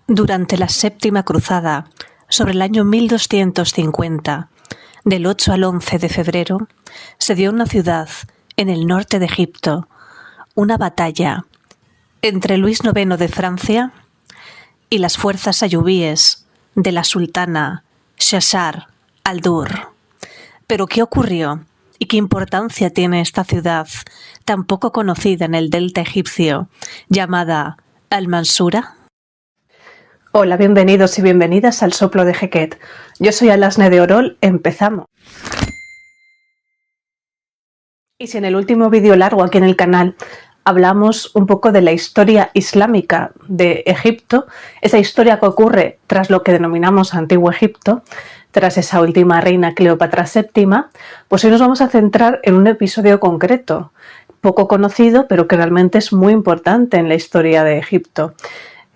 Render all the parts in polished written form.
Durante la Séptima Cruzada, sobre el año 1250, del 8 al 11 de febrero, se dio en una ciudad en el norte de Egipto una batalla entre Luis IX de Francia y las fuerzas ayubíes de la sultana Shashar al-Dur. ¿Pero qué ocurrió y qué importancia tiene esta ciudad tan poco conocida en el delta egipcio llamada Al-Mansura? Hola, bienvenidos y bienvenidas al Soplo de Heket. Yo soy Alasne de Orol, empezamos. Y si en el último vídeo largo aquí en el canal hablamos un poco de la historia islámica de Egipto, esa historia que ocurre tras lo que denominamos Antiguo Egipto, tras esa última reina Cleopatra VII, pues hoy nos vamos a centrar en un episodio concreto, poco conocido, pero que realmente es muy importante en la historia de Egipto.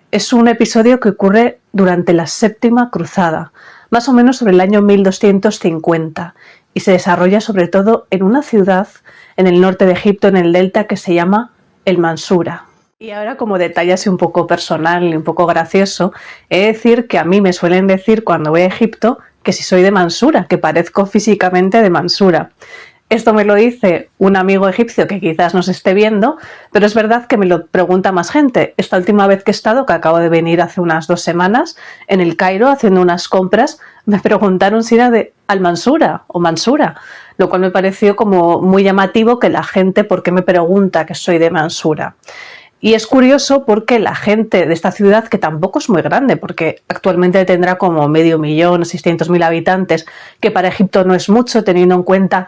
Es un episodio que ocurre durante la Séptima Cruzada, más o menos sobre el año 1250, y se desarrolla sobre todo en una ciudad en el norte de Egipto, en el delta, que se llama El Mansura. Y ahora, como detalle así un poco personal y un poco gracioso, he de decir que a mí me suelen decir cuando voy a Egipto que si soy de Mansura, que parezco físicamente de Mansura. Esto me lo dice un amigo egipcio que quizás nos esté viendo, pero es verdad que me lo pregunta más gente. Esta última vez que he estado, que acabo de venir hace unas 2 semanas, en el Cairo haciendo unas compras, me preguntaron si era de Al-Mansura o Mansura, lo cual me pareció como muy llamativo que la gente, ¿por qué me pregunta que soy de Mansura? Y es curioso porque la gente de esta ciudad, que tampoco es muy grande, porque actualmente tendrá como 500.000, 600.000 habitantes, que para Egipto no es mucho, teniendo en cuenta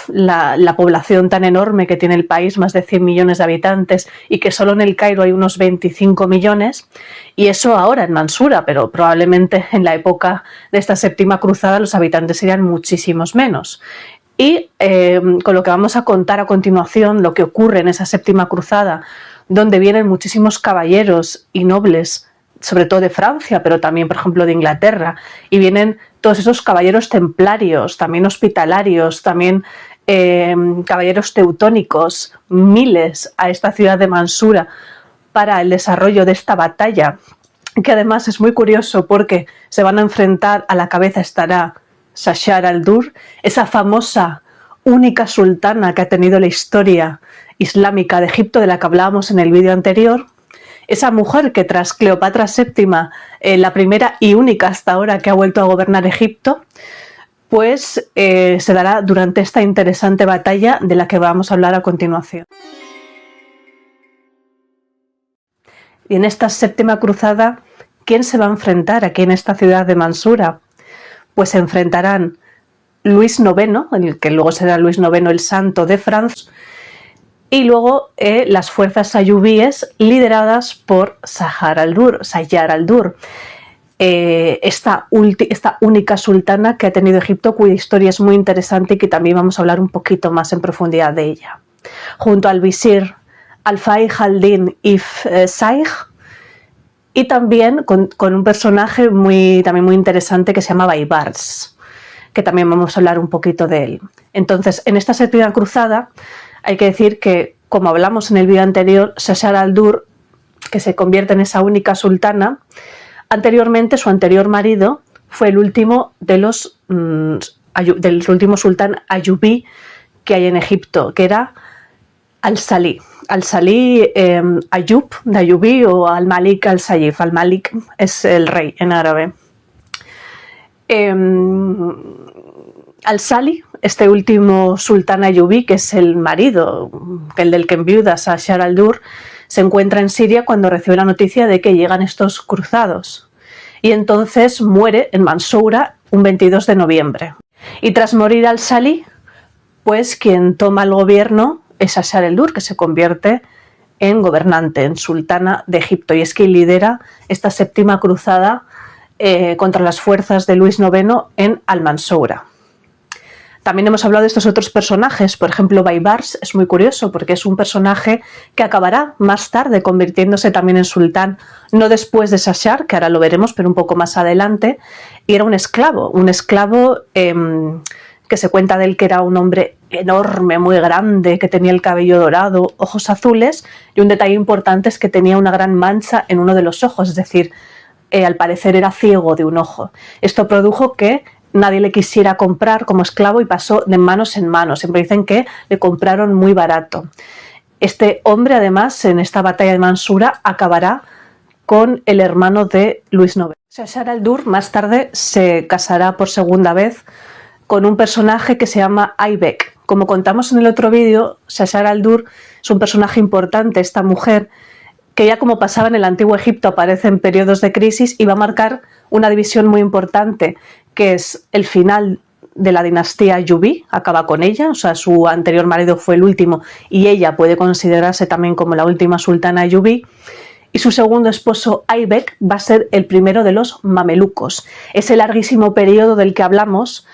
la población tan enorme que tiene el país, más de 100 millones de habitantes, y que solo en el Cairo hay unos 25 millones, y eso ahora en Mansura, pero probablemente en la época de esta Séptima Cruzada los habitantes serían muchísimos menos. Y con lo que vamos a contar a continuación, lo que ocurre en esa Séptima Cruzada, donde vienen muchísimos caballeros y nobles, sobre todo de Francia, pero también, por ejemplo, de Inglaterra, y vienen todos esos caballeros templarios, también hospitalarios, también caballeros teutónicos, miles a esta ciudad de Mansura para el desarrollo de esta batalla, que además es muy curioso porque se van a enfrentar, a la cabeza estará Shashar al-Dur, esa famosa única sultana que ha tenido la historia islámica de Egipto, de la que hablábamos en el vídeo anterior. Esa mujer que tras Cleopatra VII, la primera y única hasta ahora que ha vuelto a gobernar Egipto, pues se dará durante esta interesante batalla de la que vamos a hablar a continuación. Y en esta Séptima Cruzada, ¿quién se va a enfrentar aquí en esta ciudad de Mansura? Pues se enfrentarán Luis IX, el que luego será Luis IX el Santo de Francia, y luego las fuerzas ayubíes lideradas por Shashar al-Dur, esta única sultana que ha tenido Egipto, cuya historia es muy interesante y que también vamos a hablar un poquito más en profundidad de ella. Junto al visir Al-Faih al-Din Ibn Saih, y también con un personaje también muy interesante que se llama Baibars, que también vamos a hablar un poquito de él. Entonces, en esta Séptima Cruzada, hay que decir que, como hablamos en el vídeo anterior, Shashar al-Dur, que se convierte en esa única sultana, anteriormente su anterior marido fue el último del último sultán ayubí que hay en Egipto, que era Al-Salih. Al-Salih Ayub, de Ayubí, o Al-Malik al-Sayif. Al-Malik es el rey en árabe. Al-Salih, este último sultán ayubí, que es el marido, el del que enviuda Shashar al-Dur, se encuentra en Siria cuando recibe la noticia de que llegan estos cruzados. Y entonces muere en Mansura un 22 de noviembre. Y tras morir Al-Salih, pues quien toma el gobierno es Shashar al-Dur, que se convierte en gobernante, en sultana de Egipto. Y es quien lidera esta Séptima Cruzada contra las fuerzas de Luis IX en Al-Mansura. También hemos hablado de estos otros personajes, por ejemplo, Baibars es muy curioso porque es un personaje que acabará más tarde convirtiéndose también en sultán, no después de Shashar, que ahora lo veremos, pero un poco más adelante, y era un esclavo que se cuenta de él que era un hombre enorme, muy grande, que tenía el cabello dorado, ojos azules, y un detalle importante es que tenía una gran mancha en uno de los ojos, es decir, al parecer era ciego de un ojo. Esto produjo que nadie le quisiera comprar como esclavo y pasó de manos en manos. Siempre dicen que le compraron muy barato. Este hombre, además, en esta batalla de Mansura, acabará con el hermano de Luis IX. Shashar al-Dur más tarde se casará por segunda vez con un personaje que se llama Aybek. Como contamos en el otro vídeo, Shashar al-Dur es un personaje importante, esta mujer, que ya como pasaba en el Antiguo Egipto aparece en periodos de crisis y va a marcar una división muy importante, que es el final de la dinastía Ayyubí, acaba con ella, o sea, su anterior marido fue el último y ella puede considerarse también como la última sultana Ayyubí. Y su segundo esposo, Aybek, va a ser el primero de los mamelucos. Ese larguísimo periodo del que hablamos,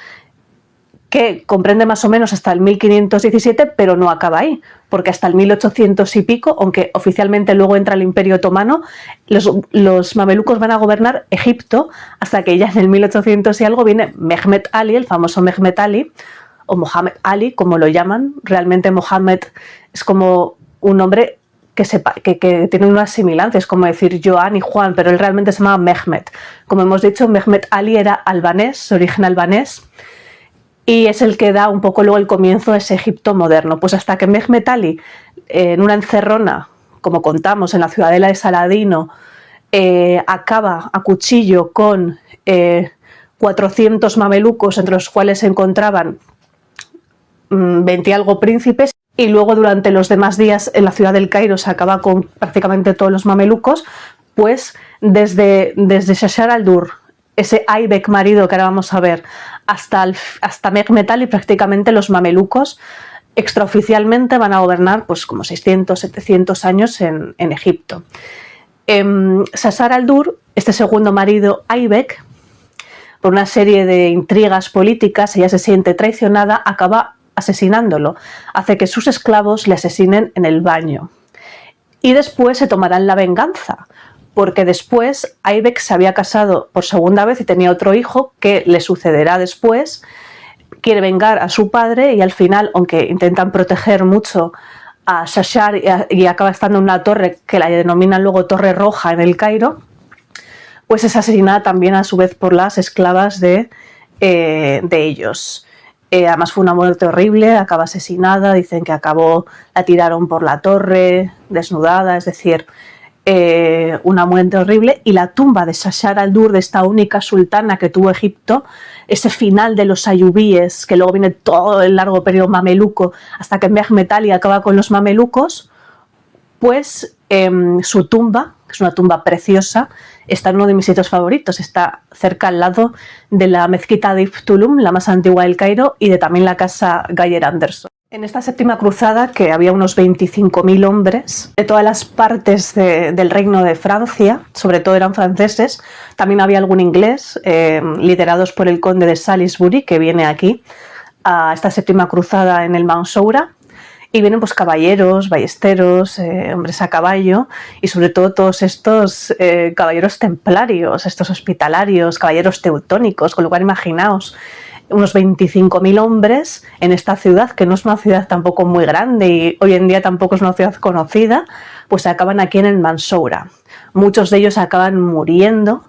que comprende más o menos hasta el 1517, pero no acaba ahí, porque hasta el 1800 y pico, aunque oficialmente luego entra el Imperio Otomano, los mamelucos van a gobernar Egipto hasta que ya en el 1800 y algo viene Mehmet Ali, el famoso Mehmet Ali, o Mohammed Ali, como lo llaman. Realmente Mohammed es como un nombre que tiene una similancia, es como decir Joan y Juan, pero él realmente se llama Mehmet. Como hemos dicho, Mehmet Ali era albanés, origen albanés, y es el que da un poco luego el comienzo a ese Egipto moderno. Pues hasta que Mehmet Ali, en una encerrona, como contamos, en la ciudadela de Saladino, acaba a cuchillo con 400 mamelucos, entre los cuales se encontraban 20 y algo príncipes, y luego durante los demás días en la ciudad del Cairo se acaba con prácticamente todos los mamelucos. Pues desde Shashar al-Dur, ese Aybek marido que ahora vamos a ver, hasta Mehmet Ali, prácticamente los mamelucos extraoficialmente van a gobernar pues como 600, 700 años en Egipto. Shashar al-Dur, este segundo marido, Aybek, por una serie de intrigas políticas, ella se siente traicionada, acaba asesinándolo, hace que sus esclavos le asesinen en el baño. Y después se tomarán la venganza, porque después Aybek se había casado por segunda vez y tenía otro hijo que le sucederá después, quiere vengar a su padre y al final, aunque intentan proteger mucho a Shashar y acaba estando en una torre que la denominan luego Torre Roja en el Cairo, pues es asesinada también a su vez por las esclavas de ellos. Además fue una muerte horrible, acaba asesinada, dicen que la tiraron por la torre, desnudada, es decir, una muerte horrible. Y la tumba de Shashar al-Dur, de esta única sultana que tuvo Egipto, ese final de los ayubíes, que luego viene todo el largo periodo mameluco, hasta que Mehmet Ali acaba con los mamelucos, pues su tumba, que es una tumba preciosa, está en uno de mis sitios favoritos, está cerca al lado de la mezquita de Ibn Tulum, la más antigua del Cairo, y de también la casa Geyer Anderson. En esta séptima cruzada, que había unos 25.000 hombres de todas las partes del reino de Francia, sobre todo eran franceses, también había algún inglés, liderados por el conde de Salisbury, que viene aquí a esta séptima cruzada en el Mansoura. Y vienen pues caballeros, ballesteros, hombres a caballo y sobre todo todos estos caballeros templarios, estos hospitalarios, caballeros teutónicos, con lo cual imaginaos unos 25.000 hombres en esta ciudad, que no es una ciudad tampoco muy grande y hoy en día tampoco es una ciudad conocida, pues se acaban aquí en el Mansoura. Muchos de ellos acaban muriendo.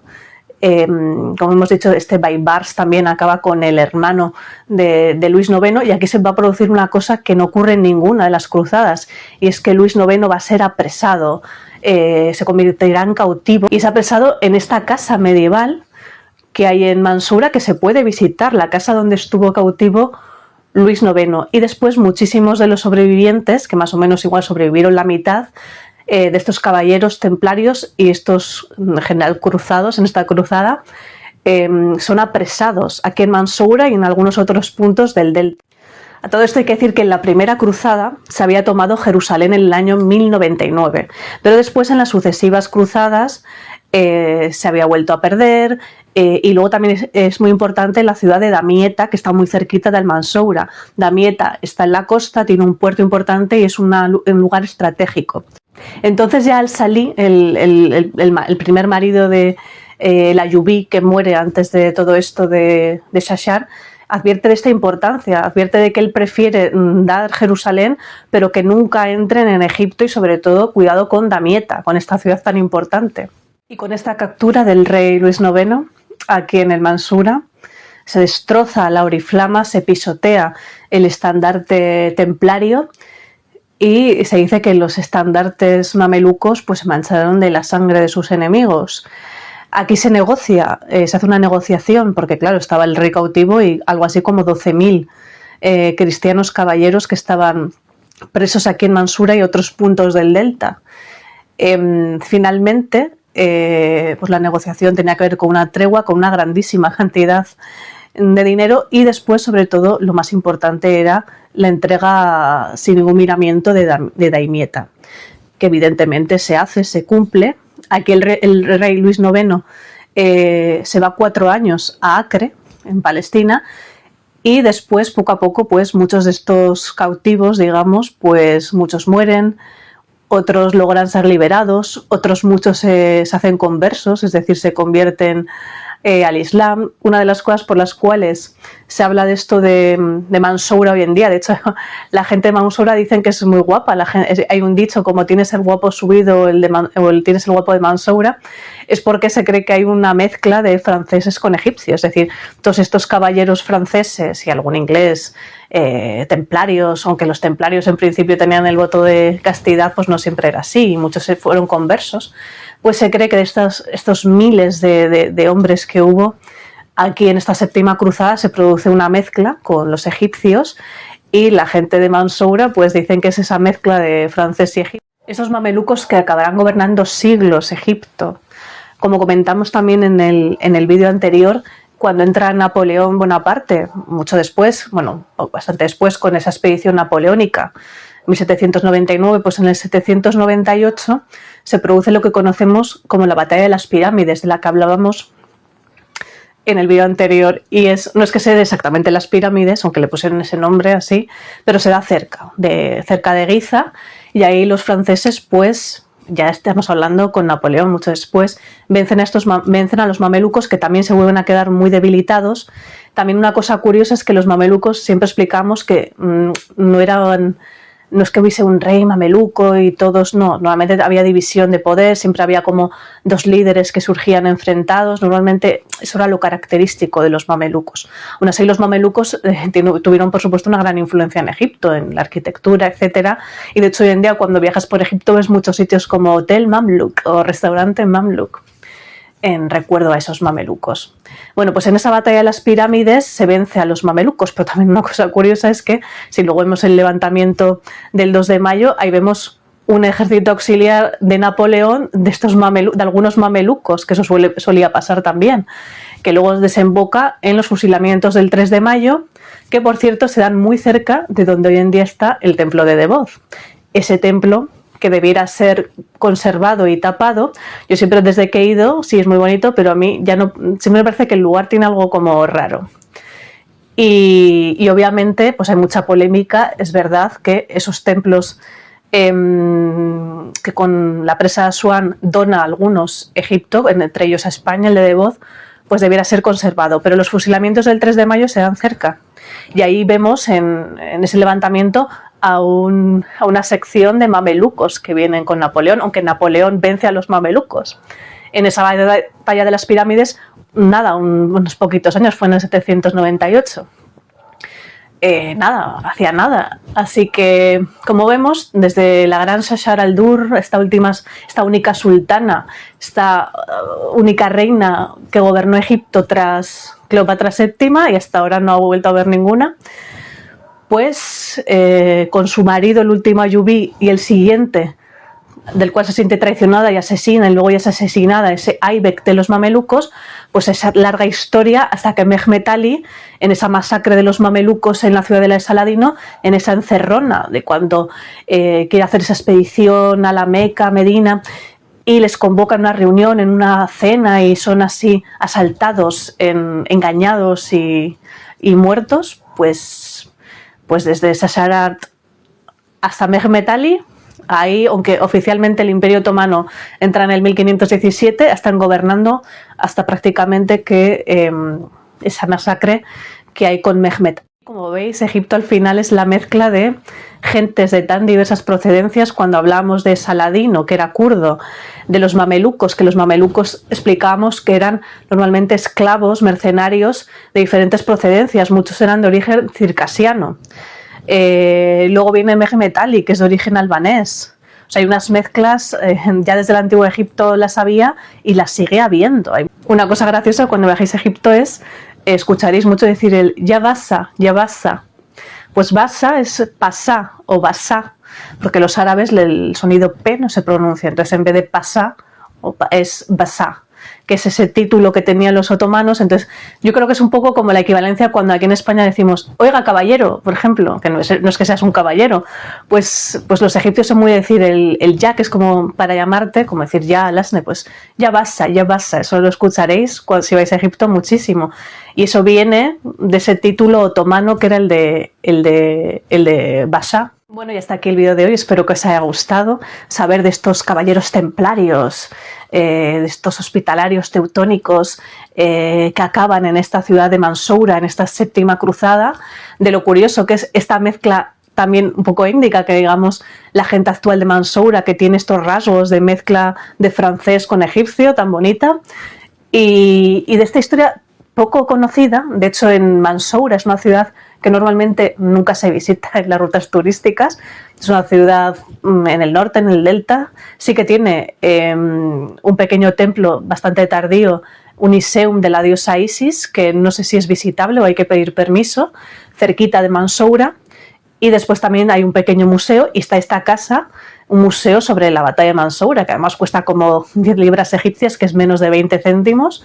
Como hemos dicho, este Baibars también acaba con el hermano de Luis IX, y aquí se va a producir una cosa que no ocurre en ninguna de las cruzadas, y es que Luis IX va a ser apresado, se convertirá en cautivo y es apresado en esta casa medieval que hay en Mansoura, que se puede visitar, la casa donde estuvo cautivo Luis IX. Y después muchísimos de los sobrevivientes, que más o menos igual sobrevivieron la mitad, de estos caballeros templarios y estos en general cruzados en esta cruzada, son apresados aquí en Mansoura y en algunos otros puntos del delta. A todo esto hay que decir que en la primera cruzada se había tomado Jerusalén en el año 1099, pero después en las sucesivas cruzadas se había vuelto a perder. Y luego también es muy importante la ciudad de Damieta, que está muy cerquita del Mansoura. Damieta está en la costa, tiene un puerto importante y es un lugar estratégico. Entonces ya al-Salih, el primer marido de la Ayyubí, que muere antes de todo esto de Shashar, advierte de esta importancia, advierte de que él prefiere dar Jerusalén, pero que nunca entren en Egipto y sobre todo cuidado con Damieta, con esta ciudad tan importante. Y con esta captura del rey Luis IX, aquí en el Mansura, se destroza la oriflama, se pisotea el estandarte templario y se dice que los estandartes mamelucos pues, se mancharon de la sangre de sus enemigos. Aquí se negocia, se hace una negociación, porque claro, estaba el rey cautivo y algo así como 12.000 cristianos caballeros que estaban presos aquí en Mansura y otros puntos del delta. Finalmente, pues la negociación tenía que ver con una tregua, con una grandísima cantidad de dinero y después, sobre todo, lo más importante era la entrega sin ningún miramiento de Damieta, que evidentemente se hace, se cumple. Aquí el rey Luis IX se va 4 años a Acre, en Palestina, y después, poco a poco, pues muchos de estos cautivos, digamos, pues muchos mueren, otros logran ser liberados, otros muchos se hacen conversos, es decir, se convierten al Islam. Una de las cosas por las cuales se habla de esto de Mansoura hoy en día, de hecho la gente de Mansoura dicen que es muy guapa, hay un dicho como tienes el guapo subido tienes el guapo de Mansoura, es porque se cree que hay una mezcla de franceses con egipcios, es decir, todos estos caballeros franceses y algún inglés, templarios, aunque los templarios en principio tenían el voto de castidad, pues no siempre era así, y muchos se fueron conversos. Pues se cree que de estos miles de hombres que hubo aquí en esta séptima cruzada se produce una mezcla con los egipcios y la gente de Mansoura pues dicen que es esa mezcla de francés y egipcio. Esos mamelucos que acabarán gobernando siglos Egipto. Como comentamos también en el vídeo anterior, cuando entra Napoleón Bonaparte, mucho después, bueno, bastante después con esa expedición napoleónica, 1799, pues en el 798 se produce lo que conocemos como la batalla de las pirámides, de la que hablábamos en el vídeo anterior, y no es que se dé exactamente las pirámides, aunque le pusieron ese nombre así, pero se da cerca de Giza, y ahí los franceses pues ya estamos hablando con Napoleón mucho después, vencen a los mamelucos, que también se vuelven a quedar muy debilitados. También una cosa curiosa es que los mamelucos siempre explicamos que no es que hubiese un rey mameluco y todos, no, normalmente había división de poder, siempre había como 2 líderes que surgían enfrentados, normalmente eso era lo característico de los mamelucos. Aún así los mamelucos tuvieron por supuesto una gran influencia en Egipto, en la arquitectura, etcétera, y de hecho hoy en día cuando viajas por Egipto ves muchos sitios como Hotel Mamluk o Restaurante Mamluk, en recuerdo a esos mamelucos. Bueno, pues en esa batalla de las pirámides se vence a los mamelucos, pero también una cosa curiosa es que si luego vemos el levantamiento del 2 de mayo, ahí vemos un ejército auxiliar de Napoleón de algunos mamelucos, que eso solía pasar también, que luego desemboca en los fusilamientos del 3 de mayo, que por cierto se dan muy cerca de donde hoy en día está el templo de Devoz. Ese templo que debiera ser conservado y tapado. Yo siempre desde que he ido, sí es muy bonito, pero a mí ya no, siempre me parece que el lugar tiene algo como raro. Y obviamente pues hay mucha polémica, es verdad que esos templos que con la presa de Asuán dona a algunos Egipto, entre ellos a España, el de Devoz, pues debiera ser conservado, pero los fusilamientos del 3 de mayo se dan cerca. Y ahí vemos en ese levantamiento a una sección de mamelucos que vienen con Napoleón, aunque Napoleón vence a los mamelucos. En esa batalla de las pirámides, unos poquitos años, fue en el 798. Hacía nada. Así que, como vemos, desde la gran Shashar al-Dur, esta única sultana, esta única reina que gobernó Egipto tras Cleopatra VII, y hasta ahora no ha vuelto a haber ninguna, pues con su marido, el último Ayubí, y el siguiente, del cual se siente traicionada y asesina, y luego ya es asesinada, ese Aibek de los mamelucos, pues esa larga historia hasta que Mehmet Ali, en esa masacre de los mamelucos en la ciudadela de Saladino, en esa encerrona de cuando quiere hacer esa expedición a la Meca, Medina, y les convoca a una reunión, en una cena, y son así asaltados, engañados y muertos, pues desde Sasarat hasta Mehmet Ali, ahí, aunque oficialmente el Imperio Otomano entra en el 1517, están gobernando hasta prácticamente que esa masacre que hay con Mehmet. Como veis, Egipto al final es la mezcla de gentes de tan diversas procedencias. Cuando hablamos de Saladino, que era kurdo, de los mamelucos, que los mamelucos explicábamos que eran normalmente esclavos, mercenarios de diferentes procedencias, muchos eran de origen circasiano. Luego viene Mehmet Ali, que es de origen albanés. O sea, hay unas mezclas, ya desde el antiguo Egipto las había y las sigue habiendo. Una cosa graciosa cuando viajáis a Egipto es, escucharéis mucho decir el ya basa, ya basa. Pues basa es pasá o basá, porque los árabes el sonido P no se pronuncia, entonces en vez de pasá es basá, que es ese título que tenían los otomanos. Entonces yo creo que es un poco como la equivalencia cuando aquí en España decimos oiga caballero, por ejemplo, que no es que seas un caballero, pues los egipcios son muy de decir el ya, que es como para llamarte, como decir ya alasne, pues ya basa, eso lo escucharéis si vais a Egipto muchísimo, y eso viene de ese título otomano que era el de basá. Bueno, y hasta aquí el vídeo de hoy, espero que os haya gustado saber de estos caballeros templarios, de estos hospitalarios teutónicos que acaban en esta ciudad de Mansoura, en esta séptima cruzada, de lo curioso que es esta mezcla también un poco étnica, que digamos la gente actual de Mansoura, que tiene estos rasgos de mezcla de francés con egipcio tan bonita, y de esta historia poco conocida. De hecho, en Mansoura es una ciudad que normalmente nunca se visita en las rutas turísticas. Es una ciudad en el norte, en el delta. Sí que tiene un pequeño templo bastante tardío, un iseum de la diosa Isis, que no sé si es visitable o hay que pedir permiso, cerquita de Mansoura. Y después también hay un pequeño museo, y está esta casa, un museo sobre la batalla de Mansoura, que además cuesta como 10 libras egipcias, que es menos de 20 céntimos.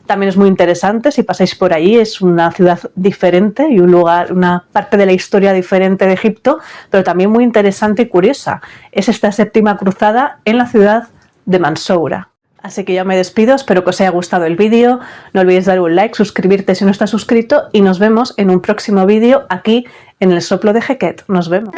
También es muy interesante, si pasáis por allí, es una ciudad diferente y un lugar, una parte de la historia diferente de Egipto, pero también muy interesante y curiosa. Es esta séptima cruzada en la ciudad de Mansoura. Así que ya me despido, espero que os haya gustado el vídeo, no olvidéis dar un like, suscribirte si no estás suscrito, y nos vemos en un próximo vídeo aquí en El Soplo de Heket. Nos vemos.